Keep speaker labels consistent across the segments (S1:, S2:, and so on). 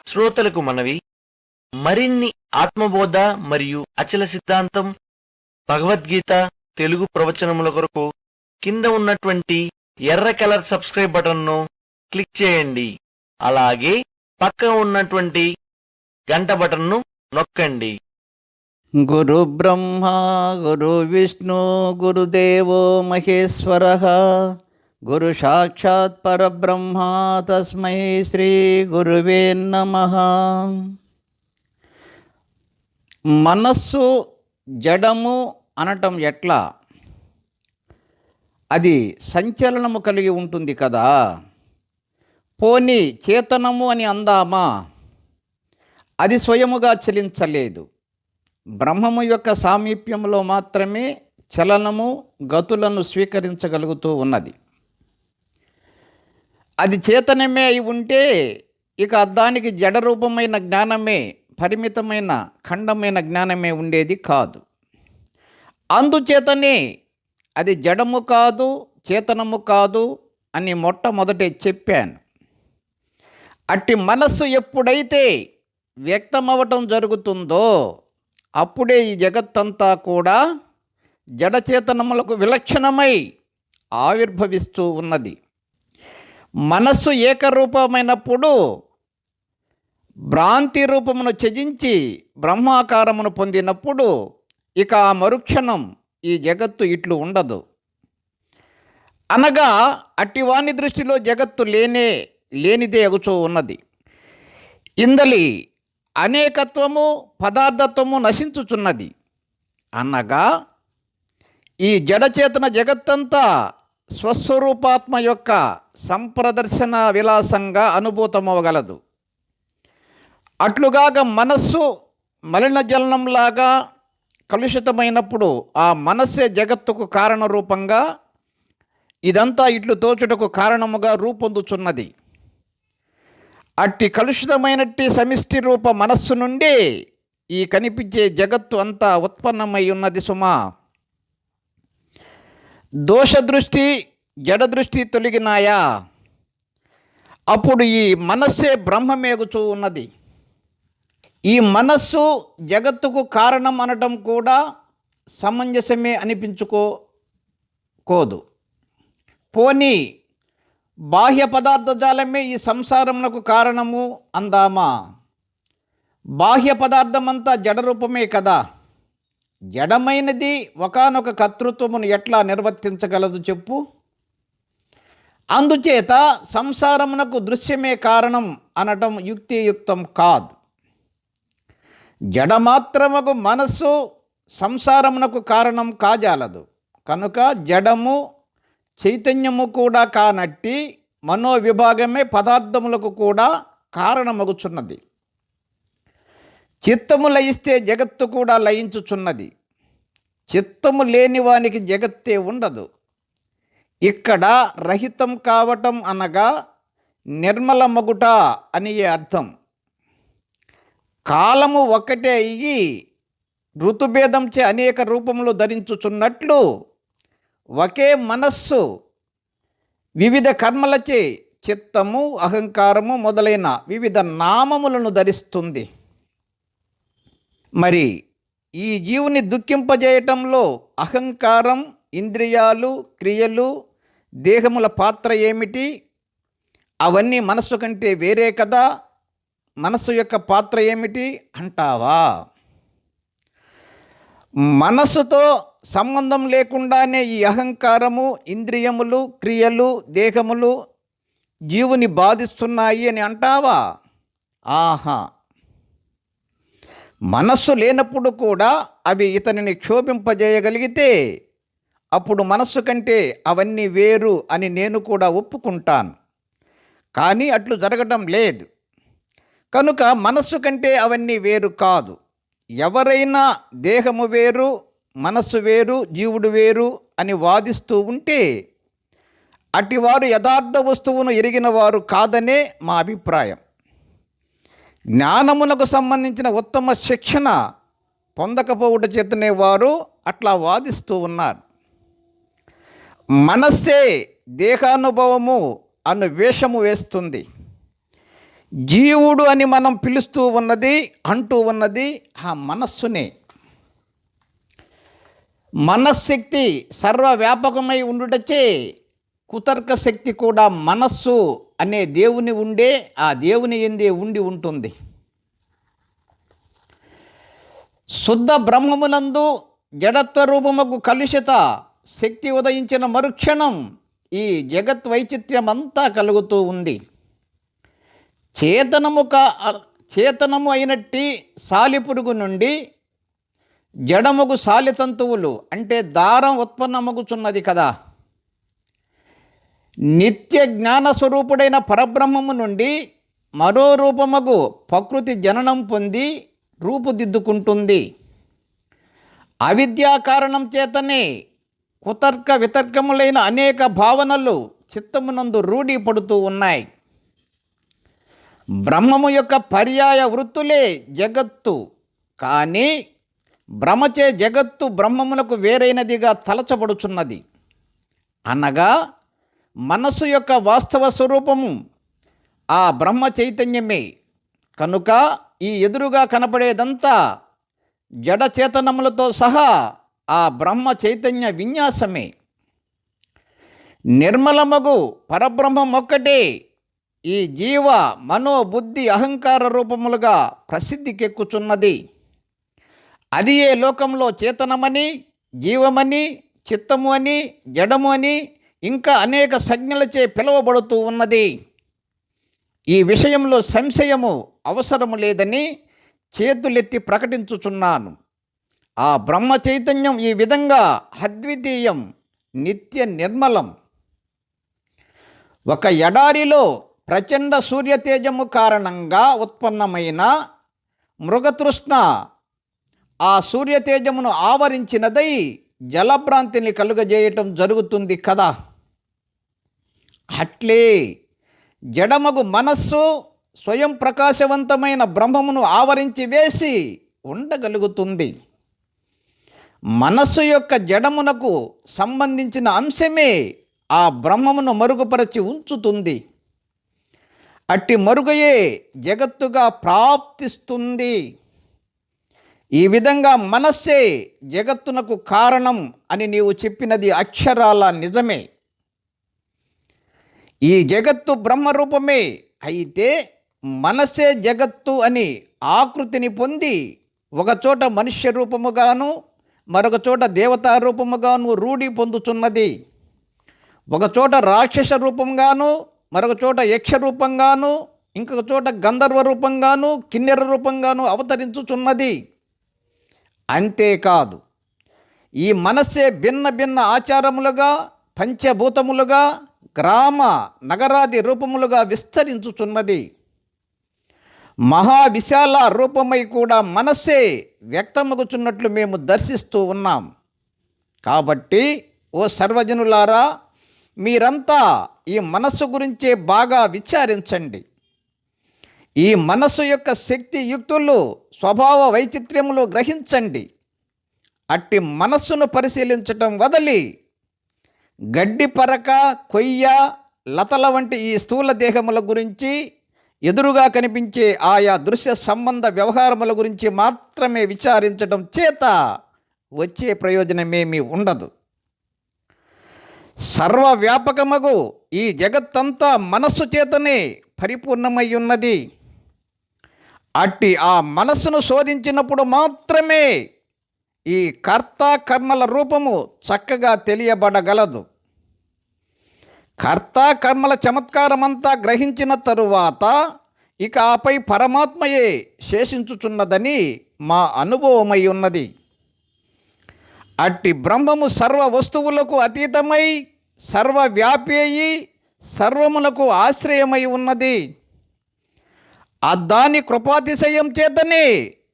S1: శ్రోతలకు మనవి, మరిన్ని ఆత్మబోధ మరియు అచల సిద్ధాంతం, భగవద్గీత తెలుగు ప్రవచనముల కొరకు కింద ఉన్నటువంటి ఎర్ర కలర్ సబ్స్క్రైబ్ బటన్ను క్లిక్ చేయండి. అలాగే పక్క ఉన్నటువంటి గంట బటన్ను నొక్కండి.
S2: గురు బ్రహ్మ గురు విష్ణు గురుదేవో మహేశ్వర గురు సాక్షాత్ పరబ్రహ్మ తస్మై శ్రీ గురువే నమః. మనస్సు జడము అనటం ఎట్లా? అది సంచలనము కలిగి ఉంటుంది కదా. పోనీ చేతనము అని అందామా? అది స్వయముగా చలించలేదు. బ్రహ్మము యొక్క సామీప్యంలో మాత్రమే చలనము గతులను స్వీకరించగలుగుతూ ఉన్నది. అది చేతనమే అయి ఉంటే ఇక దానికి జడరూపమైన జ్ఞానమే, పరిమితమైన ఖండమైన జ్ఞానమే ఉండేది కాదు. అందుచేతనే అది జడము కాదు, చేతనము కాదు అని మొట్టమొదటే చెప్పాను. అట్టి మనస్సు ఎప్పుడైతే వ్యక్తమవటం జరుగుతుందో అప్పుడే ఈ జగత్తంతా కూడా జడచేతనములకు విలక్షణమై ఆవిర్భవిస్తూ ఉన్నది. మనస్సు ఏకరూపమైనప్పుడు భ్రాంతి రూపమును త్యజించి బ్రహ్మాకారమును పొందినప్పుడు ఇక ఆ మరుక్షణం ఈ జగత్తు ఇట్లు ఉండదు. అనగా అట్టివాని దృష్టిలో జగత్తు లేనిదే అగుచూ ఉన్నది. ఇందలి అనేకత్వము పదార్థత్వము నశించుచున్నది. అనగా ఈ జడచేతన జగత్తంతా స్వస్వరూపాత్మ యొక్క సంప్రదర్శన విలాసంగా అనుభూతమవగలదు. అట్లుగాక మనస్సు మలిన జలనంలాగా కలుషితమైనప్పుడు ఆ మనస్సే జగత్తుకు కారణరూపంగా ఇదంతా ఇట్లు తోచుటకు కారణముగా రూపొందుచున్నది. అట్టి కలుషితమైనట్టి సమిష్టి రూప మనస్సు నుండి ఈ కనిపించే జగత్తు అంతా ఉత్పన్నమై ఉన్నది సుమా. దోషదృష్టి జడదృష్టి తొలగినాయా? అప్పుడు ఈ మనస్సే బ్రహ్మమేగుచూ ఉన్నది. ఈ మనస్సు జగత్తుకు కారణం అనటం కూడా సమంజసమే అనిపించుకోదు. పోనీ బాహ్య పదార్థజాలమే ఈ సంసారమునకు కారణము అందామా? బాహ్య పదార్థమంతా జడరూపమే కదా. జడమైనది ఒకానొక కర్తృత్వమును ఎట్లా నిర్వర్తించగలదు చెప్పు? అందుచేత సంసారమునకు దృశ్యమే కారణం అనటం యుక్తియుక్తం కాదు. జడమాత్రముకు మనస్సు సంసారమునకు కారణం కాజాలదు. కనుక జడము చైతన్యము కూడా కానట్టి మనోవిభాగమే పదార్థములకు కూడా కారణమగుచున్నది. చిత్తము లయిస్తే జగత్తు కూడా లయించుచున్నది. చిత్తము లేని వానికి జగత్తే ఉండదు. ఇక్కడ రహితం కావటం అనగా నిర్మలమగుట అని అర్థం. కాలము ఒక్కటే అయ్యి ఋతుభేదంచే అనేక రూపములు ధరించుచున్నట్లు ఒకే మనస్సు వివిధ కర్మలచే చిత్తము, అహంకారము మొదలైన వివిధ నామములను ధరిస్తుంది. మరి ఈ జీవుని దుఃఖింపజేయటంలో అహంకారం, ఇంద్రియాలు, క్రియలు, దేహముల పాత్ర ఏమిటి? అవన్నీ మనస్సు కంటే వేరే కదా. మనస్సు యొక్క పాత్ర ఏమిటి అంటావా? మనస్సుతో సంబంధం లేకుండానే ఈ అహంకారము, ఇంద్రియములు, క్రియలు, దేహములు జీవుని బాధిస్తున్నాయి అని అంటావా? ఆహా! మనస్సు లేనప్పుడు కూడా అవి ఇతనిని క్షోభింపజేయగలిగితే అప్పుడు మనస్సు కంటే అవన్నీ వేరు అని నేను కూడా ఒప్పుకుంటాను. కానీ అట్లు జరగడం లేదు. కనుక మనస్సు కంటే అవన్నీ వేరు కాదు. ఎవరైనా దేహము వేరు, మనస్సు వేరు, జీవుడు వేరు అని వాదిస్తూ ఉంటే అటివారు యథార్థ వస్తువును ఎరిగిన వారు కాదనే మా అభిప్రాయం. జ్ఞానమునకు సంబంధించిన ఉత్తమ శిక్షణ పొందకపోవుట చేతనే వారు అట్లా వాదిస్తూ ఉన్నారు. మనస్సే దేహానుభవము అను వేషము వేస్తుంది. జీవుడు అని మనం పిలుస్తూ ఉన్నది, అంటూ ఉన్నది ఆ మనస్సునే. మనశ్శక్తి సర్వవ్యాపకమై ఉండుటచే కుతర్క శక్తి కూడా మనస్సు అనే దేవుని ఉండే ఆ దేవుని ఎందే ఉండి ఉంటుంది. శుద్ధ బ్రహ్మమునందు జడత్వ రూపముకు కలుషిత శక్తి ఉదయించిన మరుక్షణం ఈ జగత్ వైచిత్ర్యమంతా కలుగుతూ ఉంది. చేతనము అయినట్టి సాలిపురుగు నుండి జడముగు సాలితంతువులు అంటే దారం ఉత్పన్నమగుచున్నది కదా. నిత్య జ్ఞాన స్వరూపుడైన పరబ్రహ్మము నుండి మరో రూపమగు ప్రకృతి జననం పొంది రూపుదిద్దుకుంటుంది. అవిద్యా కారణం చేతనే కుతర్క వితర్కములైన అనేక భావనలు చిత్తమునందు రూఢి పడుతూ ఉన్నాయి. బ్రహ్మము యొక్క పర్యాయ వృత్తులే జగత్తు. కానీ భ్రమచే జగత్తు బ్రహ్మమునకు వేరైనదిగా తలచబడుచున్నది. అనగా మనస్సు యొక్క వాస్తవ స్వరూపము ఆ బ్రహ్మ చైతన్యమే. కనుక ఈ ఎదురుగా కనపడేదంతా జడచేతనములతో సహా ఆ బ్రహ్మ చైతన్య విన్యాసమే. నిర్మలమగు పరబ్రహ్మం ఒక్కటే ఈ జీవ మనోబుద్ధి అహంకార రూపములుగా ప్రసిద్ధికెక్కుచున్నది. అది ఏ లోకంలో చేతనమని, జీవమని, చిత్తము అని, జడము అని ఇంకా అనేక సంజ్ఞలచే పిలువబడుతూ ఉన్నది. ఈ విషయంలో సంశయము అవసరము లేదని చేతులెత్తి ప్రకటించుచున్నాను. ఆ బ్రహ్మ చైతన్యం ఈ విధంగా అద్వితీయం, నిత్య నిర్మలం. ఒక ఎడారిలో ప్రచండ సూర్యతేజము కారణంగా ఉత్పన్నమైన మృగతృష్ణ ఆ సూర్యతేజమును ఆవరించినదై జలభ్రాంతిని కలుగజేయటం జరుగుతుంది కదా. అట్లే జడమగు మనస్సు స్వయం ప్రకాశవంతమైన బ్రహ్మమును ఆవరించి వేసి ఉండగలుగుతుంది. మనస్సు యొక్క జడమునకు సంబంధించిన అంశమే ఆ బ్రహ్మమును మరుగుపరచి ఉంచుతుంది. అట్టి మరుగయే జగత్తుగా ప్రాప్తిస్తుంది. ఈ విధంగా మనస్సే జగత్తునకు కారణం అని నీవు చెప్పినది అక్షరాల నిజమే. ఈ జగత్తు బ్రహ్మరూపమే. అయితే మనస్సే జగత్తు అని ఆకృతిని పొంది ఒకచోట మనుష్య రూపముగాను మరొక చోట దేవతా రూపముగాను రూఢి పొందుతున్నది. ఒకచోట రాక్షస రూపంగాను మరొక చోట యక్ష రూపంగాను ఇంకొక చోట గంధర్వ రూపంగాను కిన్నెర రూపంగాను అవతరించుచున్నది. అంతేకాదు ఈ మనస్సే భిన్న భిన్న ఆచారములుగా, పంచభూతములుగా, గ్రామ నగరాది రూపములుగా విస్తరించుచున్నది. మహావిశాల రూపమై కూడా మనస్సే వ్యక్తమగుచున్నట్లు మేము దర్శిస్తూ ఉన్నాం. కాబట్టి ఓ సర్వజనులారా, మీరంతా ఈ మనస్సు గురించే బాగా విచారించండి. ఈ మనస్సు యొక్క శక్తి యుక్తులు, స్వభావ వైచిత్ర్యములు గ్రహించండి. అట్టి మనస్సును పరిశీలించటం వదిలి గడ్డి పరక, కొయ్య, లతల వంటి ఈ స్థూల దేహముల గురించి, ఎదురుగా కనిపించే ఆయా దృశ్య సంబంధ వ్యవహారముల గురించి మాత్రమే విచారించడం చేత వచ్చే ప్రయోజనమేమీ ఉండదు. సర్వవ్యాపకమగు ఈ జగత్తంతా మనస్సు చేతనే పరిపూర్ణమై ఉన్నది. అట్టి ఆ మనస్సును శోధించినప్పుడు మాత్రమే ఈ కర్త కర్మల రూపము చక్కగా తెలియబడగలదు. కర్త కర్మల చమత్కారమంతా గ్రహించిన తరువాత ఇక ఆపై పరమాత్మయే శేషించుచున్నదని మా అనుభవమై ఉన్నది. అట్టి బ్రహ్మము సర్వ వస్తువులకు అతీతమై సర్వవ్యాపి అయి సర్వమునకు ఆశ్రయమై ఉన్నది. దాని కృపాతిశయం చేతనే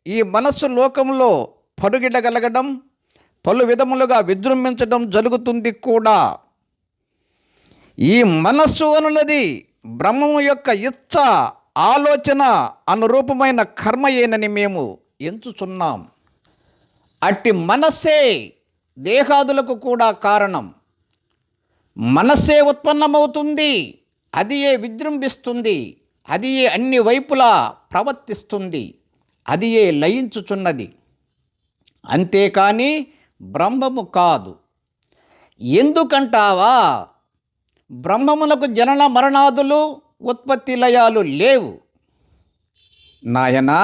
S2: ఈ మనస్సు లోకంలో పరుగిడగలగడం, పలు విధములుగా విజృంభించడం జరుగుతుంది కూడా. ఈ మనస్సు అనున్నది బ్రహ్మము యొక్క ఇచ్చ, ఆలోచన అనురూపమైన కర్మయేనని మేము ఎంచుచున్నాం. అట్టి మనస్సే దేహాదులకు కూడా కారణం. మనస్సే ఉత్పన్నమవుతుంది, అది ఏ విజృంభిస్తుంది, అది అన్ని వైపులా ప్రవర్తిస్తుంది, అది లయించుచున్నది, అంతేకాని బ్రహ్మము కాదు. ఎందుకంటావా? బ్రహ్మమునకు జనన మరణాదులు ఉత్పత్తి లయాలు లేవు. నాయనా,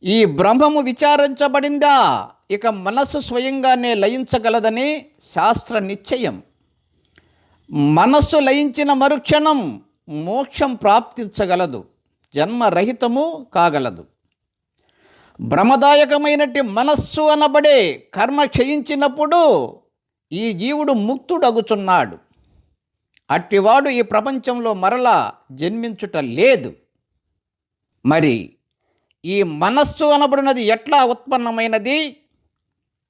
S2: ఈ బ్రహ్మము విచారించబడిందా, ఇక మనస్సు స్వయంగానే లయించగలదని శాస్త్ర నిశ్చయం. మనస్సు లయించిన మరుక్షణం మోక్షం ప్రాప్తించగలదు, జన్మరహితము కాగలదు. భ్రమదాయకమైనట్టి మనస్సు అనబడే కర్మ క్షయించినప్పుడు ఈ జీవుడు ముక్తుడగుచున్నాడు. అట్టివాడు ఈ ప్రపంచంలో మరలా జన్మించుట లేదు. మరి ఈ మనస్సు అనబడినది ఎట్లా ఉత్పన్నమైనది?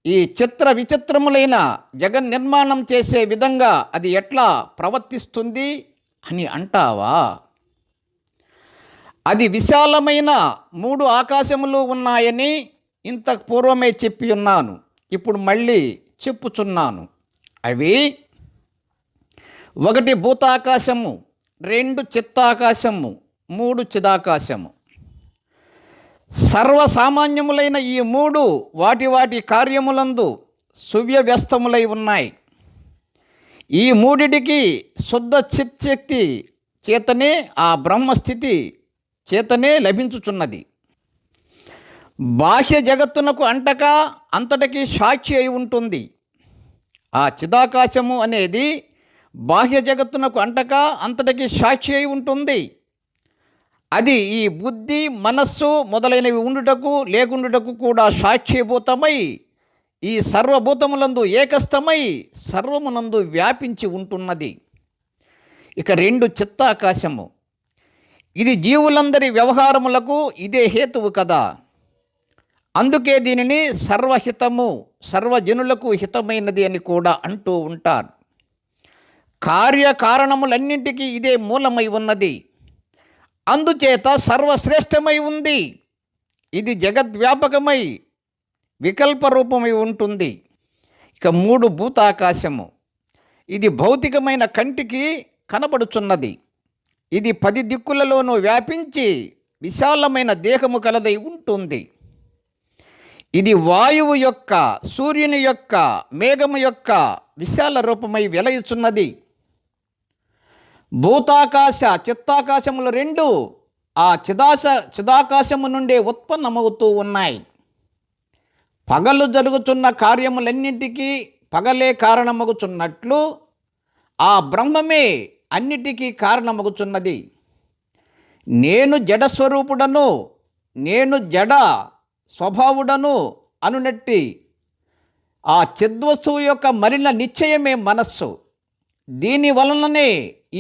S2: ఈ చిత్ర విచిత్రములైన జగన్నిర్మాణం చేసే విధంగా అది ఎట్లా ప్రవర్తిస్తుంది అని అంటావా? అది విశాలమైన 3 ఆకాశములు ఉన్నాయని ఇంతకు పూర్వమే చెప్పి ఉన్నాను. ఇప్పుడు మళ్ళీ చెప్పుచున్నాను. అవి 1 భూతాకాశము, 2 చిత్తాకాశము, 3 చిదాకాశము. సర్వసామాన్యములైన ఈ 3 వాటి వాటి కార్యములందు సువ్యవ్యస్తములై ఉన్నాయి. ఈ మూడిటికి శుద్ధ చిత్శక్తి చేతనే ఆ బ్రహ్మస్థితి చేతనే లభించుచున్నది. బాహ్య జగత్తునకు అంటక అంతటికీ సాక్షి అయి ఉంటుంది. ఆ చిదాకాశము అనేది బాహ్య జగత్తునకు అంటక అంతటికీ సాక్షి అయి ఉంటుంది. అది ఈ బుద్ధి, మనస్సు మొదలైనవి ఉండుటకు లేకుండుటకు కూడా సాక్షిభూతమై ఈ సర్వభూతములందు ఏకస్థమై సర్వమునందు వ్యాపించి ఉంటున్నది. ఇక 2 చిత్తాకాశము, ఇది జీవులందరి వ్యవహారములకు ఇదే హేతువు కదా. అందుకే దీనిని సర్వహితము, సర్వజనులకు హితమైనది అని కూడా అంటూ ఉంటారు. కార్యకారణములన్నింటికీ ఇదే మూలమై ఉన్నది. అందుచేత సర్వశ్రేష్టమై ఉంది. ఇది జగద్వ్యాపకమై వికల్ప రూపమై ఉంటుంది. ఇక 3 భూతాకాశము, ఇది భౌతికమైన కంటికి కనబడుచున్నది. ఇది 10 దిక్కులలోనూ వ్యాపించి విశాలమైన దేహము కలదై ఉంటుంది. ఇది వాయువు యొక్క, సూర్యుని యొక్క, మేఘము యొక్క విశాల రూపమై వెలయుచున్నది. భూతాకాశ చిత్తాకాశములు 2 ఆ చిదాకాశము నుండే ఉత్పన్నమవుతూ ఉన్నాయి. పగలు జరుగుతున్న కార్యములన్నింటికీ పగలే కారణమగుచున్నట్లు ఆ బ్రహ్మమే అన్నిటికీ కారణమగుచున్నది. నేను జడస్వరూపుడను, నేను జడ స్వభావుడను అనునట్టి ఆ చిద్వస్తువు యొక్క మరిన నిశ్చయమే మనస్సు. దీని వలననే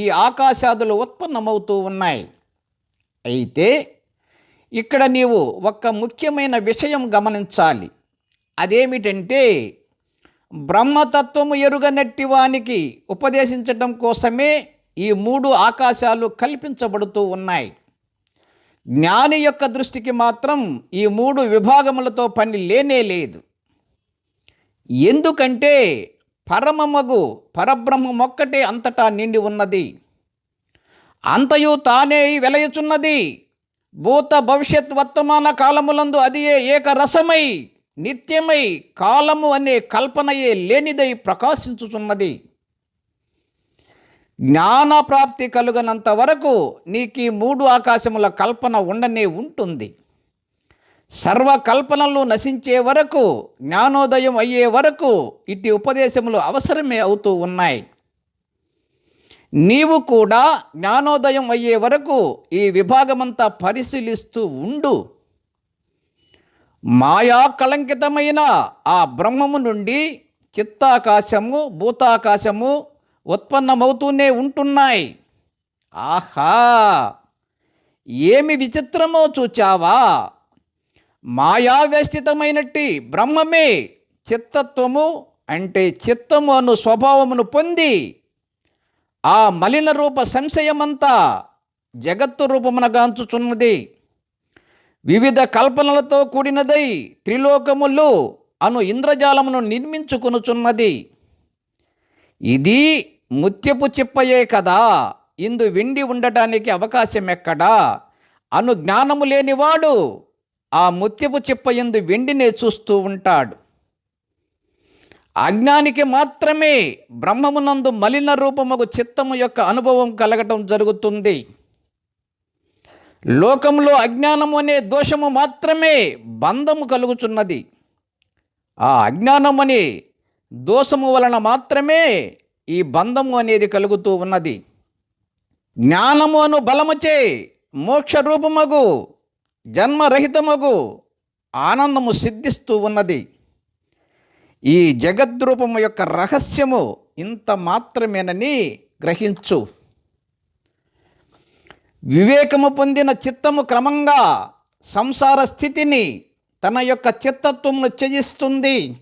S2: ఈ ఆకాశాదులు ఉత్పన్నమవుతూ ఉన్నాయి. అయితే ఇక్కడ నీవు ఒక్క ముఖ్యమైన విషయం గమనించాలి. అదేమిటంటే, బ్రహ్మతత్వము ఎరుగనట్టి వానికి ఉపదేశించటం కోసమే ఈ 3 ఆకాశాలు కల్పించబడుతూ ఉన్నాయి. జ్ఞాని యొక్క దృష్టికి మాత్రం ఈ 3 విభాగములతో పని లేనే లేదు. ఎందుకంటే పరమమగు పరబ్రహ్మమొక్కటే అంతటా నిండి ఉన్నది. అంతయు తానే వెలయుచున్నది. భూత భవిష్యత్ వర్తమాన కాలములందు అది ఏకరసమై నిత్యమై కాలము అనే కల్పనయే లేనిదై ప్రకాశించుచున్నది. జ్ఞానప్రాప్తి కలుగనంత వరకు నీకు ఈ 3 ఆకాశముల కల్పన ఉండనే ఉంటుంది. సర్వకల్పనలు నశించే వరకు, జ్ఞానోదయం అయ్యే వరకు ఇట్టి ఉపదేశములు అవసరమే అవుతూ ఉన్నాయి. నీవు కూడా జ్ఞానోదయం అయ్యే వరకు ఈ విభాగమంతా పరిశీలిస్తూ ఉండు. మాయా కళంకితమైన ఆ బ్రహ్మము నుండి చిత్తాకాశము, భూతాకాశము ఉత్పన్నమవుతూనే ఉంటున్నాయి. ఆహా, ఏమి విచిత్రమో చూచావా? మాయావ్యస్థితమైనట్టి బ్రహ్మమే చిత్తత్వము అంటే చిత్తము అను స్వభావమును పొంది ఆ మలిన రూప సంశయమంతా జగత్తు రూపమునగాంచుచున్నది. వివిధ కల్పనలతో కూడినదై త్రిలోకములు అను ఇంద్రజాలమును నిర్మించుకొనుచున్నది. ఇది ముత్యపు చిప్పయే కదా. ఇందు వెండి ఉండటానికి అవకాశం ఎక్కడా? అను జ్ఞానము లేనివాడు ఆ ముత్యపు చిప్ప యందు వెండినే చూస్తూ ఉంటాడు. అజ్ఞానికి మాత్రమే బ్రహ్మమునందు మలిన రూపముగు చిత్తము యొక్క అనుభవం కలగటం జరుగుతుంది. లోకంలో అజ్ఞానము అనే దోషము మాత్రమే బంధము కలుగుచున్నది. ఆ అజ్ఞానము అనే దోషము వలన మాత్రమే ఈ బంధము అనేది కలుగుతూ ఉన్నది. జ్ఞానము అను బలముచే మోక్ష రూపమగు జన్మరహితమగు ఆనందము సిద్ధిస్తూ ఉన్నది. ఈ జగద్రూపము యొక్క రహస్యము ఇంత మాత్రమేనని గ్రహించు. వివేకము పొందిన చిత్తము క్రమంగా సంసార స్థితిని తన యొక్క చిత్తత్వమును త్యజిస్తుంది.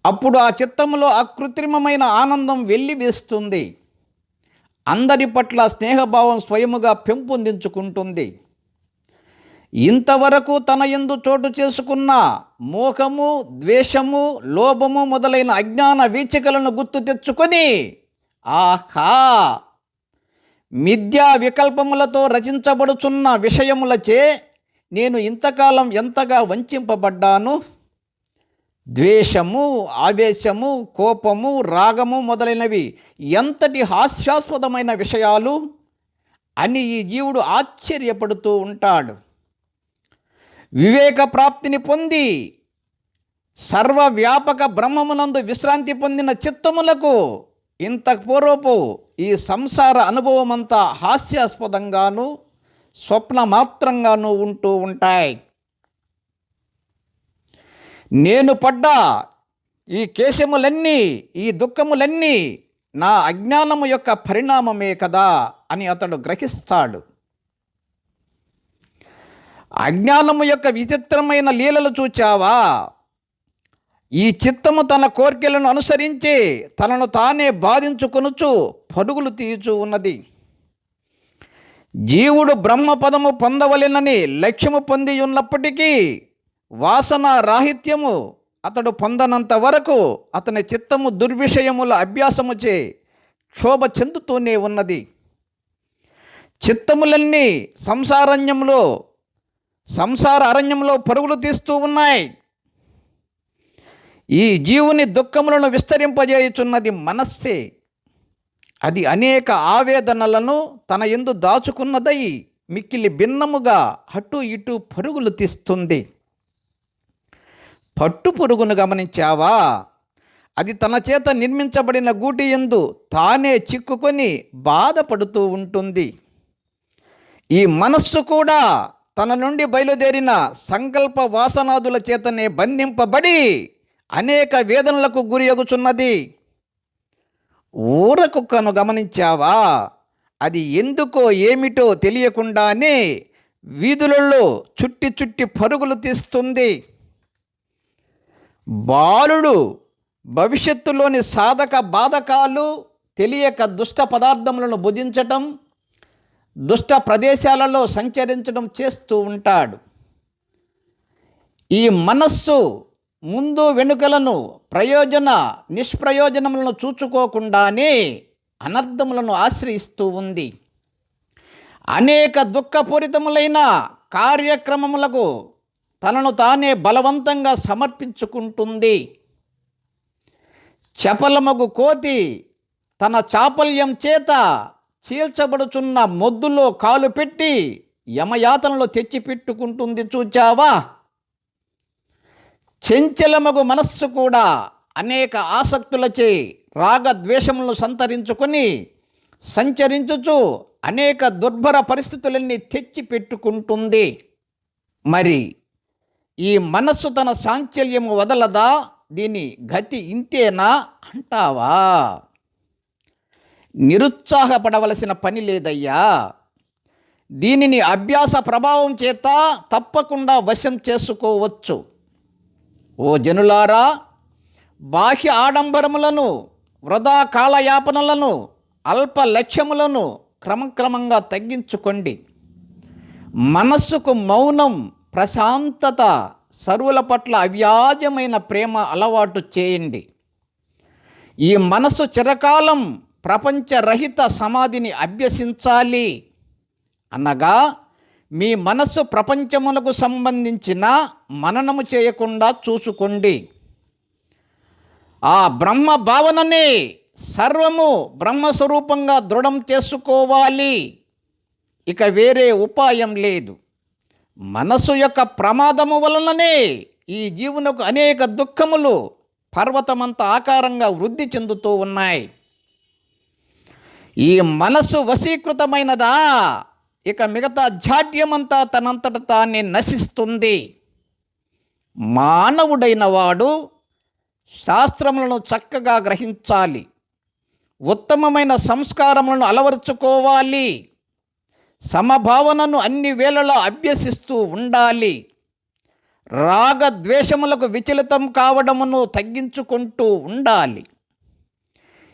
S2: అప్పుడు ఆ చిత్తములో అకృత్రిమమైన ఆనందం వెల్లివేస్తుంది. అందరి పట్ల స్నేహభావం స్వయముగా పెంపొందించుకుంటుంది. ఇంతవరకు తన యందు చోటు చేసుకున్న మోహము, ద్వేషము, లోభము మొదలైన అజ్ఞాన వీచికలను గుర్తు తెచ్చుకొని, ఆహా, మిథ్యా వికల్పములతో రచించబడుచున్న విషయములచే నేను ఇంతకాలం ఎంతగా వంచింపబడ్డాను. ద్వేషము, ఆవేశము, కోపము, రాగము మొదలైనవి ఎంతటి హాస్యాస్పదమైన విషయాలు అని ఈ జీవుడు ఆశ్చర్యపడుతూ ఉంటాడు. వివేక ప్రాప్తిని పొంది సర్వవ్యాపక బ్రహ్మమునందు విశ్రాంతి పొందిన చిత్తములకు ఇంత పూర్వపు ఈ సంసార అనుభవమంతా హాస్యాస్పదంగాను స్వప్నమాత్రంగాను ఉంటూ ఉంటాయి. నేను పడ్డ ఈ కేశములన్నీ, ఈ దుఃఖములన్నీ నా అజ్ఞానము యొక్క పరిణామమే కదా అని అతడు గ్రహిస్తాడు. అజ్ఞానము యొక్క విచిత్రమైన లీలలు చూచావా? ఈ చిత్తము తన కోర్కెలను అనుసరించి తనను తానే బాధించుకొనుచు పరుగులు తీయుచూ ఉన్నది. జీవుడు బ్రహ్మపదము పొందవలెనని లక్ష్యము పొంది ఉన్నప్పటికీ వాసన రాహిత్యము అతడు పొందనంత వరకు అతని చిత్తము దుర్విషయముల అభ్యాసముచే క్షోభ చెందుతూనే ఉన్నది. చిత్తములన్నీ సంసార అరణ్యంలో పరుగులు తీస్తూ ఉన్నాయి. ఈ జీవుని దుఃఖములను విస్తరింపజేయుచున్నది మనస్సే. అది అనేక ఆవేదనలను తన యందు దాచుకున్నదై మిక్కిలి భిన్నముగా అటు ఇటు పరుగులు తీస్తుంది. పట్టు పురుగును గమనించావా? అది తన చేత నిర్మించబడిన గూటి యందు తానే చిక్కుకొని బాధపడుతూ ఉంటుంది. ఈ మనస్సు కూడా తన నుండి బయలుదేరిన సంకల్ప వాసనాదుల చేతనే బంధింపబడి అనేక వేదనలకు గురియగుచున్నది. ఊరకుక్కను గమనించావా? అది ఎందుకో ఏమిటో తెలియకుండానే వీధులలో చుట్టి చుట్టి పరుగులు తీస్తుంది. బాలుడు భవిష్యత్తులోని సాధక బాధకాలు తెలియక దుష్ట పదార్థములను భుజించటం, దుష్ట ప్రదేశాలలో సంచరించడం చేస్తూ ఉంటాడు. ఈ మనస్సు ముందు వెనుకలను ప్రయోజన నిష్ప్రయోజనములను చూచుకోకుండానే అనర్థములను ఆశ్రయిస్తూ ఉంది. అనేక దుఃఖపూరితములైన కార్యక్రమములకు తనను తానే బలవంతంగా సమర్పించుకుంటుంది. చపలమగు కోతి తన చాపల్యం చేత చీల్చబడుచున్న మొద్దులో కాలు పెట్టి యమయాతనలో తెచ్చిపెట్టుకుంటుంది చూచావా? చెంచలమగు మనస్సు కూడా అనేక ఆసక్తులచే రాగద్వేషములను సంచరించుచు అనేక దుర్భర పరిస్థితులన్నీ తెచ్చిపెట్టుకుంటుంది. మరి ఈ మనస్సు తన సాంచల్యము వదలదా? దీని గతి ఇంతేనా అంటావా? నిరుత్సాహపడవలసిన పని లేదయ్యా. దీనిని అభ్యాస ప్రభావం చేత తప్పకుండా వశం చేసుకోవచ్చు. ఓ జనులారా, బాహ్య ఆడంబరములను, వృధా కాలయాపనలను, అల్ప లక్ష్యములను క్రమక్రమంగా తగ్గించుకోండి. మనస్సుకు మౌనం, ప్రశాంతత, సర్వుల పట్ల అవ్యాజమైన ప్రేమ అలవాటు చేయండి. ఈ మనస్సు చిరకాలం ప్రపంచరహిత సమాధిని అభ్యసించాలి. అనగా మీ మనస్సు ప్రపంచములకు సంబంధించిన మననము చేయకుండా చూసుకోండి. ఆ బ్రహ్మ భావననే సర్వము బ్రహ్మస్వరూపంగా దృఢం చేసుకోవాలి. ఇక వేరే ఉపాయం లేదు. మనసు యొక్క ప్రమాదము వలననే ఈ జీవునకు అనేక దుఃఖములు పర్వతమంత ఆకారంగా వృద్ధి చెందుతూ ఉన్నాయి. ఈ మనసు వశీకృతమైనదా, ఇక మిగతా జాడ్యమంతా తనంతట తానే నశిస్తుంది. మానవుడైన వాడు శాస్త్రములను చక్కగా గ్రహించాలి. ఉత్తమమైన సంస్కారములను అలవరుచుకోవాలి. సమభావనను అన్ని వేళలా అభ్యసిస్తూ ఉండాలి. రాగద్వేషములకు విచలితం కావడమును తగ్గించుకుంటూ ఉండాలి.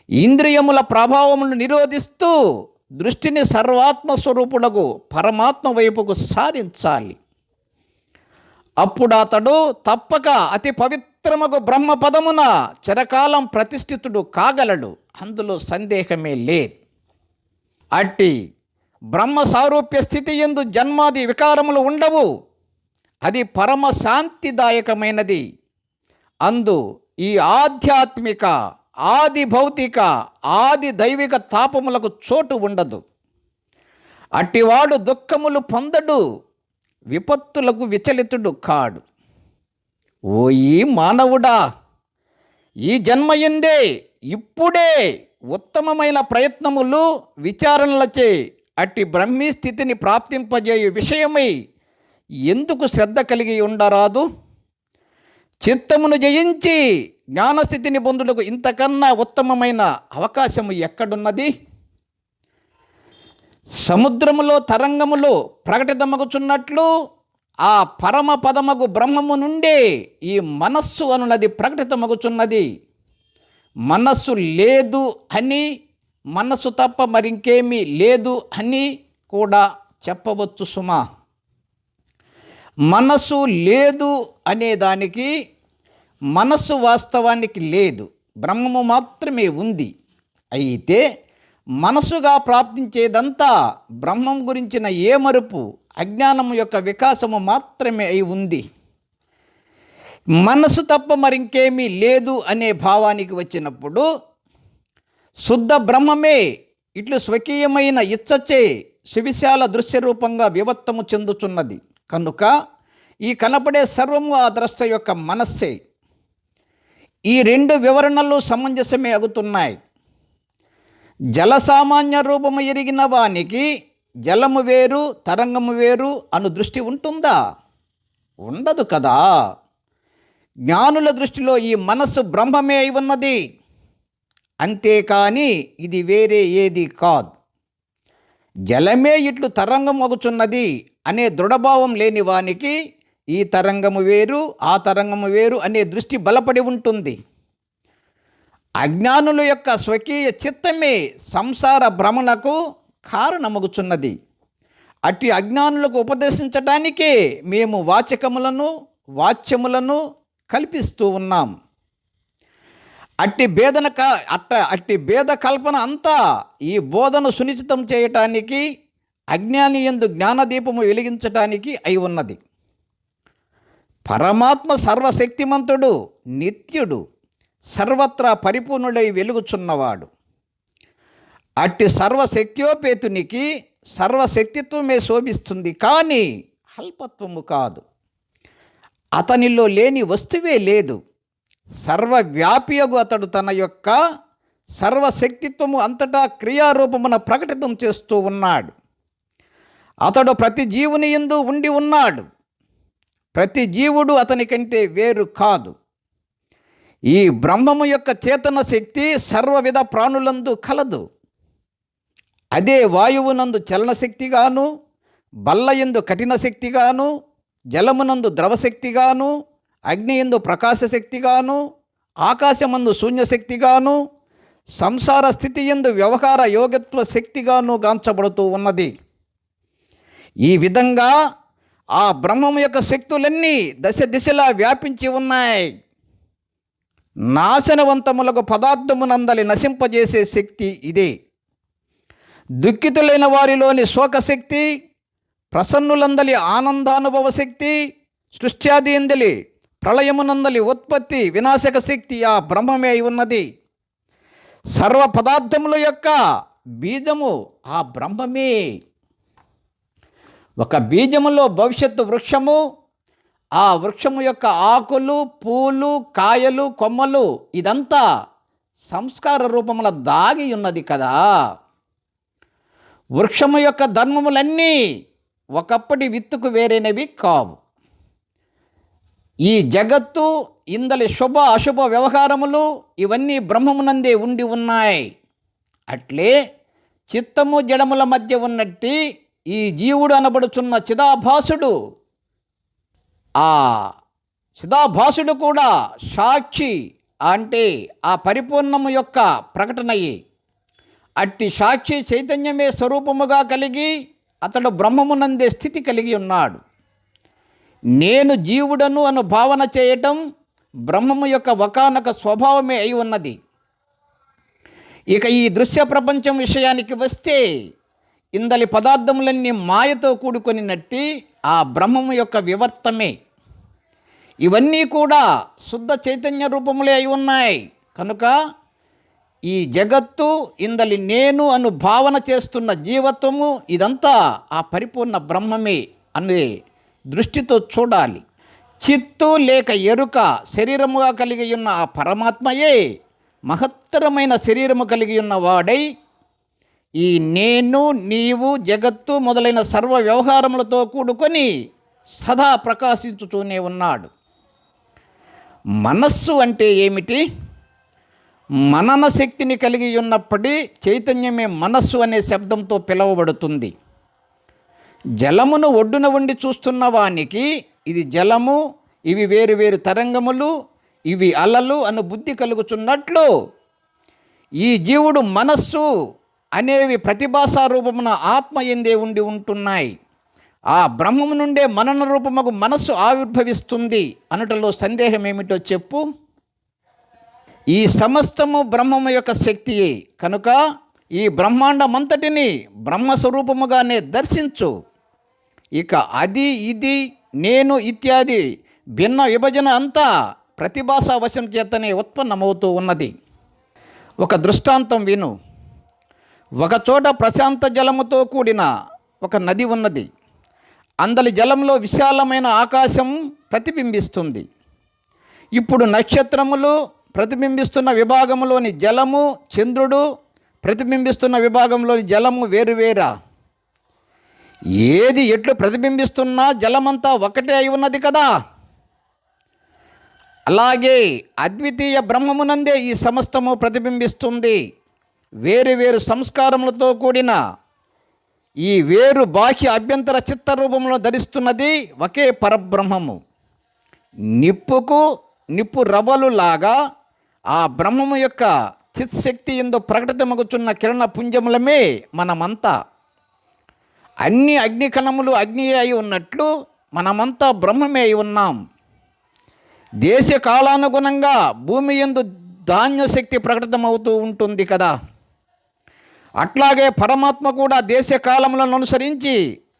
S2: ఇంద్రియముల ప్రభావములను నిరోధిస్తూ దృష్టిని సర్వాత్మస్వరూపుడకు పరమాత్మ వైపుకు సారించాలి. అప్పుడు అతడు తప్పక అతి పవిత్రమగు బ్రహ్మపదమున చిరకాలం ప్రతిష్ఠితుడు కాగలడు. అందులో సందేహమే లేదు. అట్టి బ్రహ్మ సారూప్య స్థితి యందు జన్మాది వికారములు ఉండవు. అది పరమ శాంతిదాయకమైనది. అందు ఈ ఆధ్యాత్మిక, ఆది భౌతిక, ఆది దైవిక తాపములకు చోటు ఉండదు. అట్టివాడు దుఃఖములు పొందడు, విపత్తులకు విచలితుడు కాడు. ఓయి మానవుడా, ఈ జన్మయందే ఇప్పుడే ఉత్తమమైన ప్రయత్నములు విచారణలచే అట్టి బ్రహ్మీ స్థితిని ప్రాప్తింపజేయు విషయమై ఎందుకు శ్రద్ధ కలిగి ఉండరాదు? చిత్తమును జయించి జ్ఞానస్థితిని పొందుటకు ఇంతకన్నా ఉత్తమమైన అవకాశము ఎక్కడున్నది? సముద్రములో తరంగములు ప్రకటితమగుచున్నట్లు ఆ పరమ పదమగు బ్రహ్మము నుండే ఈ మనస్సు అనున్నది ప్రకటితమగుచున్నది. మనస్సు లేదు అని, మనస్సు తప్ప మరింకేమీ లేదు అని కూడా చెప్పవచ్చు సుమా. మనస్సు లేదు అనేదానికి మనస్సు వాస్తవానికి లేదు, బ్రహ్మము మాత్రమే ఉంది. అయితే మనస్సుగా ప్రాప్తించేదంతా బ్రహ్మం గురించిన ఏమరుపు, అజ్ఞానము యొక్క వికాసము మాత్రమే అయి ఉంది. మనస్సు తప్ప మరింకేమీ లేదు అనే భావానికి వచ్చినప్పుడు శుద్ధ బ్రహ్మమే ఇట్లు స్వకీయమైన ఇచ్చచే సువిశాల దృశ్యరూపంగా వివర్తము చెందుచున్నది. కనుక ఈ కనపడే సర్వము ఆ ద్రష్ట యొక్క మనస్సే. ఈ రెండు వివరణలు సమంజసమే అగుతున్నాయి. జల సామాన్య రూపము ఎరిగిన వానికి జలము వేరు, తరంగము వేరు అను దృష్టి ఉంటుందా? ఉండదు కదా. జ్ఞానుల దృష్టిలో ఈ మనస్సు బ్రహ్మమే అయి ఉన్నది, అంతేకాని ఇది వేరే ఏది కాదు. జలమే ఇట్లు తరంగం అగుచున్నది అనే దృఢభావం లేని వానికి ఈ తరంగము వేరు, ఆ తరంగము వేరు అనే దృష్టి బలపడి ఉంటుంది. అజ్ఞానుల యొక్క స్వకీయ చిత్తమే సంసార భ్రమణకు కారణమగుచున్నది. అట్టి అజ్ఞానులకు ఉపదేశించటానికే మేము వాచకములను, వాచ్యములను కల్పిస్తూ ఉన్నాం. అట్టి భేద కల్పన అంతా ఈ బోధను సునిశ్చితం చేయటానికి, అజ్ఞాని యందు జ్ఞానదీపము వెలిగించటానికి అయి ఉన్నది. పరమాత్మ సర్వశక్తిమంతుడు, నిత్యుడు, సర్వత్రా పరిపూర్ణుడై వెలుగుచున్నవాడు. అట్టి సర్వశక్త్యోపేతునికి సర్వశక్తిత్వమే శోభిస్తుంది, కానీ అల్పత్వము కాదు. అతనిలో లేని వస్తువే లేదు. సర్వవ్యాపియగు అతడు తన యొక్క సర్వశక్తిత్వము అంతటా క్రియారూపమున ప్రకటితం చేస్తూ ఉన్నాడు. అతడు ప్రతి జీవుని యందు ఉండి ఉన్నాడు. ప్రతి జీవుడు అతని కంటే వేరు కాదు. ఈ బ్రహ్మము యొక్క చేతన శక్తి సర్వవిధ ప్రాణులందు కలదు. అదే వాయువునందు చలనశక్తిగాను, బల్లయందు కఠిన శక్తిగాను, జలమునందు ద్రవశక్తిగాను, అగ్నియందు ప్రకాశశక్తిగాను, ఆకాశమందు శూన్యశక్తిగాను, సంసార స్థితి యందు వ్యవహార యోగత్వ శక్తిగాను గాంచబడుతూ ఉన్నది. ఈ విధంగా ఆ బ్రహ్మము యొక్క శక్తులన్నీ దశ దిశలా వ్యాపించి ఉన్నాయి. నాశనవంతములకు పదార్థమునందలి నశింపజేసే శక్తి ఇదే. దుఃఖితులైన వారిలోని శోకశక్తి, ప్రసన్నులందలి ఆనందానుభవ శక్తి, సృష్ట్యాదీందలి ప్రళయమునందలి ఉత్పత్తి వినాశక శక్తి ఆ బ్రహ్మమే అయి ఉన్నది. సర్వ పదార్థముల యొక్క బీజము ఆ బ్రహ్మమే. ఒక బీజములో భవిష్యత్తు వృక్షము, ఆ వృక్షము యొక్క ఆకులు, పూలు, కాయలు, కొమ్మలు ఇదంతా సంస్కార రూపముల దాగి ఉన్నది కదా. వృక్షము యొక్క ధర్మములన్నీ ఒకప్పటి విత్తుకు వేరైనవి కావు. ఈ జగత్తు, ఇందలి శుభ అశుభ వ్యవహారములు ఇవన్నీ బ్రహ్మమునందే ఉండి ఉన్నాయి. అట్లే చిత్తము జడముల మధ్య ఉన్నట్టి ఈ జీవుడు అనబడుచున్న చిదాభాసుడు, ఆ చిదాభాసుడు కూడా సాక్షి అంటే ఆ పరిపూర్ణము యొక్క ప్రకటనయే. అట్టి సాక్షి చైతన్యమే స్వరూపముగా కలిగి అతడు బ్రహ్మమునందే స్థితి కలిగి ఉన్నాడు. నేను జీవుడను అను భావన చేయటం బ్రహ్మము యొక్క ఒకానొక స్వభావమే అయి ఉన్నది. ఇక ఈ దృశ్య ప్రపంచం విషయానికి వస్తే ఇందలి పదార్థములన్నీ మాయతో కూడుకొనినట్టి ఆ బ్రహ్మము యొక్క వివర్తమే. ఇవన్నీ కూడా శుద్ధ చైతన్య రూపములే అయి ఉన్నాయి. కనుక ఈ జగత్తు, ఇందలి నేను అను భావన చేస్తున్న జీవత్వము ఇదంతా ఆ పరిపూర్ణ బ్రహ్మమే అనే దృష్టితో చూడాలి. చిత్తు లేక ఎరుక శరీరముగా కలిగి ఉన్న ఆ పరమాత్మయే మహత్తరమైన శరీరము కలిగి ఉన్నవాడై ఈ నేను, నీవు, జగత్తు మొదలైన సర్వ వ్యవహారములతో కూడుకొని సదా ప్రకాశించుతూనే ఉన్నాడు. మనస్సు అంటే ఏమిటి? మనన శక్తిని కలిగి ఉన్నప్పటి చైతన్యమే మనస్సు అనే శబ్దంతో పిలువబడుతుంది. జలమును ఒడ్డున ఉండి చూస్తున్న వానికి ఇది జలము, ఇవి వేరు వేరు తరంగములు, ఇవి అలలు అను బుద్ధి కలుగుచున్నట్లు ఈ జీవుడు మనస్సు అనేవి ప్రతిభాసా రూపమున ఆత్మ ఎందే ఉండి ఉంటున్నాయి. ఆ బ్రహ్మము నుండే మనన రూపముకు మనస్సు ఆవిర్భవిస్తుంది అనుటలో సందేహం ఏమిటో చెప్పు. ఈ సమస్తము బ్రహ్మము యొక్క శక్తియే. కనుక ఈ బ్రహ్మాండమంతటిని బ్రహ్మస్వరూపముగానే దర్శించు. ఇక అది, ఇది, నేను ఇత్యాది భిన్న విభజన అంతా ప్రతిభాసా వశం చేతనే ఉత్పన్నమవుతూ ఉన్నది. ఒక దృష్టాంతం విను. ఒకచోట ప్రశాంత జలముతో కూడిన ఒక నది ఉన్నది. అందలి జలంలో విశాలమైన ఆకాశం ప్రతిబింబిస్తుంది. ఇప్పుడు నక్షత్రములు ప్రతిబింబిస్తున్న విభాగంలోని జలము, చంద్రుడు ప్రతిబింబిస్తున్న విభాగంలోని జలము వేరువేరా? ఏది ఎట్లు ప్రతిబింబిస్తున్నా జలమంతా ఒకటే అయి ఉన్నది కదా. అలాగే అద్వితీయ బ్రహ్మమునందే ఈ సమస్తము ప్రతిబింబిస్తుంది. వేరు వేరు సంస్కారములతో కూడిన ఈ వేరు బాహ్య అభ్యంతర చిత్తరూపంలో ధరిస్తున్నది ఒకే పరబ్రహ్మము. నిప్పుకు నిప్పు రవ్వలు లాగా ఆ బ్రహ్మము యొక్క చిత్శక్తి ఎందు ప్రకటితమగుచున్న కిరణ పుంజములమే మనమంతా. అన్ని అగ్ని కణములు అగ్ని అయి ఉన్నట్లు మనమంతా బ్రహ్మమే అయి ఉన్నాం. దేశ కాలానుగుణంగా భూమి యందు ధాన్యశక్తి ప్రకటితమవుతూ ఉంటుంది కదా. అట్లాగే పరమాత్మ కూడా దేశ కాలములను అనుసరించి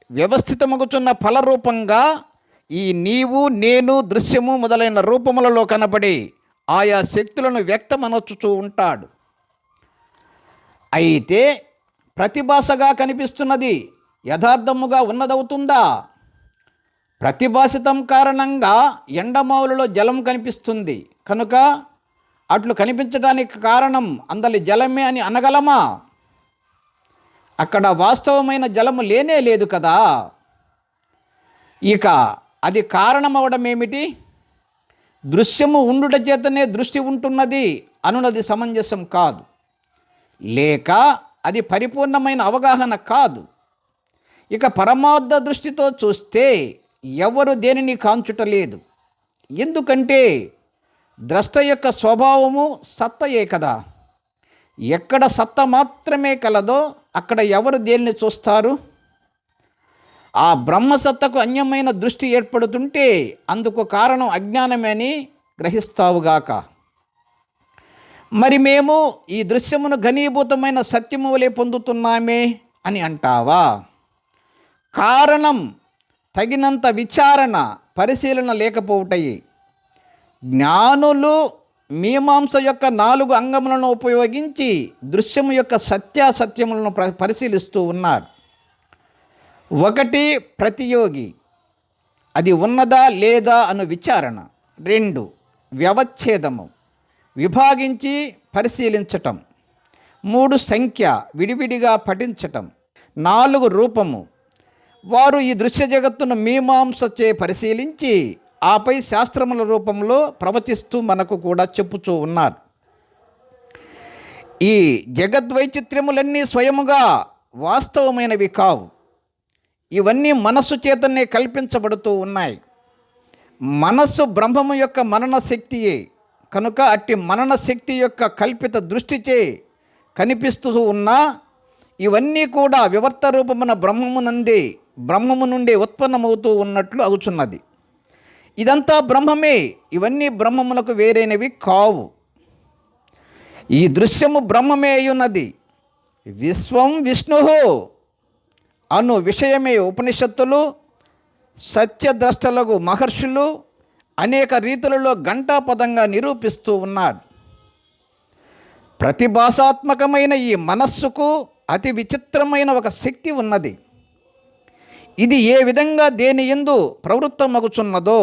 S2: వ్యవస్థితమగుచున్న ఫలరూపంగా ఈ నీవు, నేను, దృశ్యము మొదలైన రూపములలో కనబడి ఆయా శక్తులను వ్యక్తమనొచ్చుతూ ఉంటాడు. అయితే ప్రతిభాసగా కనిపిస్తున్నది యథార్థముగా ఉన్నదవుతుందా? ప్రతిభాసితం కారణంగా ఎండమావులలో జలం కనిపిస్తుంది కనుక అట్లు కనిపించడానికి కారణం అందలి జలమే అని అనగలమా? అక్కడ వాస్తవమైన జలము లేనే లేదు కదా. ఇక అది కారణమవడం ఏమిటి? దృశ్యము ఉండుట చేతనే దృష్టి ఉంటున్నది అనున్నది సమంజసం కాదు. లేక అది పరిపూర్ణమైన అవగాహన కాదు. ఇక పరమార్థ దృష్టితో చూస్తే ఎవరు దేనిని కాంచుటలేదు. ఎందుకంటే ద్రష్ట యొక్క స్వభావము సత్తయే కదా. ఎక్కడ సత్త మాత్రమే కలదో అక్కడ ఎవరు దేనిని చూస్తారు? ఆ బ్రహ్మసత్తకు అన్యమైన దృష్టి ఏర్పడుతుంటే అందుకు కారణం అజ్ఞానమే అని గ్రహిస్తావుగాక. మరి మేము ఈ దృశ్యమును ఘనీభూతమైన సత్యము వలె పొందుతున్నామే అని అంటావా? కారణం తగినంత విచారణ పరిశీలన లేకపోవుటయి. జ్ఞానులు మీమాంస యొక్క 4 అంగములను ఉపయోగించి దృశ్యము యొక్క సత్యాసత్యములను పరిశీలిస్తూ ఉన్నారు. 1 ప్రతియోగి, అది ఉన్నదా లేదా అను విచారణ. 2 వ్యవచ్ఛేదము, విభాగించి పరిశీలించటం. 3 సంఖ్య, విడివిడిగా పఠించటం. 4 రూపము, వారు ఈ దృశ్య జగత్తును మీమాంసచే పరిశీలించి ఆపై శాస్త్రముల రూపంలో ప్రవచిస్తూ మనకు కూడా చెప్పుచూ ఉన్నారు. ఈ జగద్వైచిత్ర్యములన్నీ స్వయముగా వాస్తవమైనవి కావు. ఇవన్నీ మనస్సు చేతనే కల్పించబడుతూ ఉన్నాయి. మనస్సు బ్రహ్మము యొక్క మనన శక్తియే కనుక అట్టి మనన శక్తి యొక్క కల్పిత దృష్టిచే కనిపిస్తూ ఉన్నా ఇవన్నీ కూడా వివర్త రూపమున బ్రహ్మము నుండి ఉత్పన్నమవుతూ ఉన్నట్లు అవుతున్నది. ఇదంతా బ్రహ్మమే, ఇవన్నీ బ్రహ్మములకు వేరైనవి కావు. ఈ దృశ్యము బ్రహ్మమే అయ్యున్నది. విశ్వం విష్ణు అను విషయమే ఉపనిషత్తులు, సత్యద్రష్టలకు మహర్షులు అనేక రీతులలో ఘంటాపదంగా నిరూపిస్తూ ఉన్నారు. ప్రతిభాసాత్మకమైన ఈ మనస్సుకు అతి విచిత్రమైన ఒక శక్తి ఉన్నది. ఇది ఏ విధంగా దేని యందు ప్రవృత్తమగుచున్నదో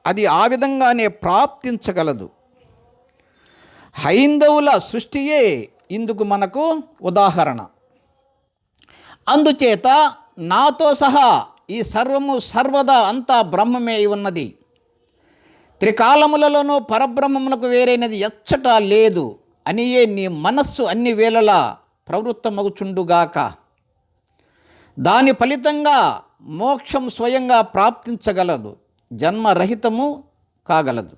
S2: అది ఆ విధంగానే ప్రాప్తించగలదు. హైందవుల సృష్టియే ఇందుకు మనకు ఉదాహరణ. అందుచేత నాతో సహా ఈ సర్వము సర్వదా అంతా బ్రహ్మమే అయి ఉన్నది. త్రికాలములలోనూ పరబ్రహ్మమునకు వేరైనది ఎచ్చటా లేదు అనియే నీ మనస్సు అన్ని వేళలా ప్రవృత్తమగుచుండుగాక. దాని ఫలితంగా మోక్షం స్వయంగా ప్రాప్తించగలదు, జన్మరహితము కాగలదు.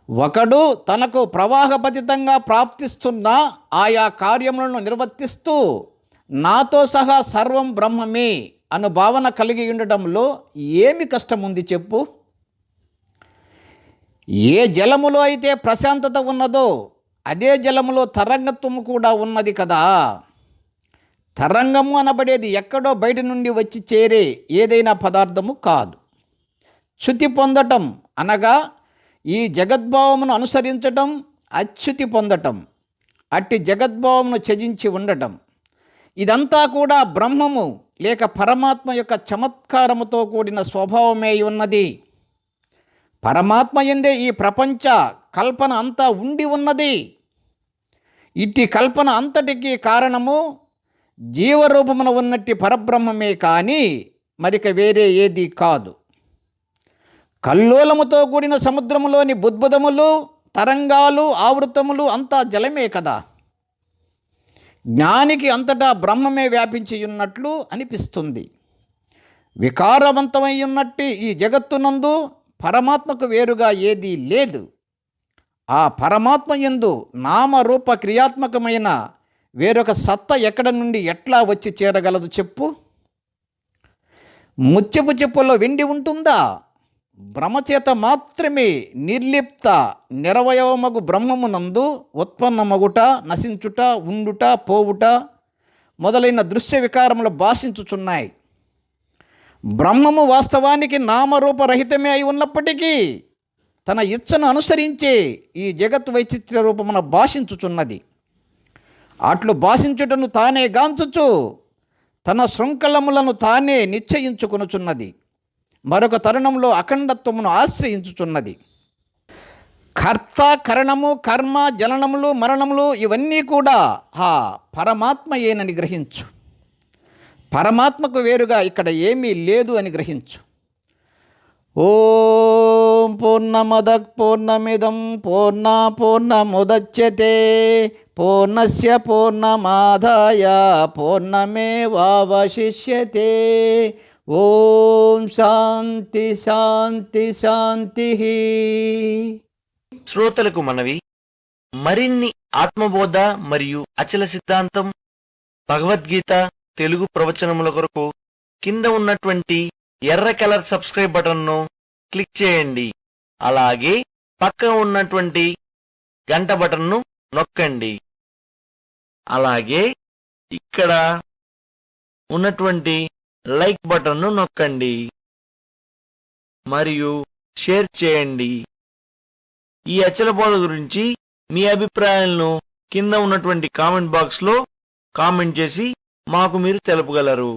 S2: ఒకడు తనకు ప్రవాహపతితంగా ప్రాప్తిస్తున్న ఆయా కార్యములను నిర్వర్తిస్తూ నాతో సహా సర్వం బ్రహ్మమే అను భావన కలిగి ఉండడంలో ఏమి కష్టం ఉంది చెప్పు? ఏ జలములో అయితే ప్రశాంతత ఉన్నదో అదే జలములో తరంగత్వము కూడా ఉన్నది కదా. తరంగము అనబడేది ఎక్కడో బయట నుండి వచ్చి చేరే ఏదైనా పదార్థము కాదు. చ్యుతి పొందటం అనగా ఈ జగద్భావమును అనుసరించటం, అచ్యుతి పొందటం, అట్టి జగద్భావమును త్యజించి ఉండటం. ఇదంతా కూడా బ్రహ్మము లేక పరమాత్మ యొక్క చమత్కారముతో కూడిన స్వభావమే ఉన్నది. పరమాత్మ యందే ఈ ప్రపంచ కల్పన అంతా ఉండి ఉన్నది. ఇట్టి కల్పన అంతటికీ కారణము జీవరూపమున ఉన్నట్టి పరబ్రహ్మమే కానీ మరిక వేరే ఏది కాదు. కల్లోలముతో కూడిన సముద్రములోని బుద్బుదములు, తరంగాలు, ఆవృతములు అంతా జలమే కదా. జ్ఞానికి అంతటా బ్రహ్మమే వ్యాపించి ఉన్నట్లు అనిపిస్తుంది. వికారవంతమై ఉన్నట్టి ఈ జగత్తునందు పరమాత్మకు వేరుగా ఏదీ లేదు. ఆ పరమాత్మ యందు నామరూప క్రియాత్మకమైన వేరొక సత్త ఎక్కడ నుండి ఎట్లా వచ్చి చేరగలదు చెప్పు? ముత్యపు చెప్పులో వెండి ఉంటుందా? భ్రమచేత మాత్రమే నిర్లిప్త నిరవయవమగు బ్రహ్మమునందు ఉత్పన్నమగుట, నశించుట, ఉండుట, పోవుట మొదలైన దృశ్య వికారములు భాషించుచున్నాయి. బ్రహ్మము వాస్తవానికి నామరూపరహితమే అయి ఉన్నప్పటికీ తన ఇచ్చను అనుసరించే ఈ జగత్ వైచిత్ర్య రూపమున భాషించుచున్నది. అట్లు భాషించుటను తానే గాంచుచు తన శృంఖలములను తానే నిశ్చయించుకొనుచున్నది. మరొక తరుణంలో అఖండత్వమును ఆశ్రయించుచున్నది. కర్త, కరణము, కర్మ, జననములు, మరణములు ఇవన్నీ కూడా ఆ పరమాత్మయేనని గ్రహించు. పరమాత్మకు వేరుగా ఇక్కడ ఏమీ లేదు అని గ్రహించు. ఓం పూర్ణమద పూర్ణమిదం పూర్ణముదచ్యతే పూర్ణస్య పూర్ణమాదాయ పూర్ణమేవావశిష్యతే. ఓం శాంతి శాంతి శాంతి.
S1: శ్రోతలకు మనవి, మరిన్ని ఆత్మబోధ మరియు అచల సిద్ధాంతం, భగవద్గీత తెలుగు ప్రవచనముల కొరకు కింద ఉన్నటువంటి ఎర్ర కలర్ సబ్స్క్రైబ్ బటన్ను క్లిక్ చేయండి. అలాగే పక్క ఉన్నటువంటి గంట బటన్ను నొక్కండి. అలాగే ఇక్కడ ఉన్నటువంటి లైక్ బటన్ను నొక్కండి మరియు షేర్ చేయండి. ఈ అచల బోధ గురించి మీ అభిప్రాయాలను కింద ఉన్నటువంటి కామెంట్ బాక్స్ లో కామెంట్ చేసి మాకు మీరు తెలుపగలరు.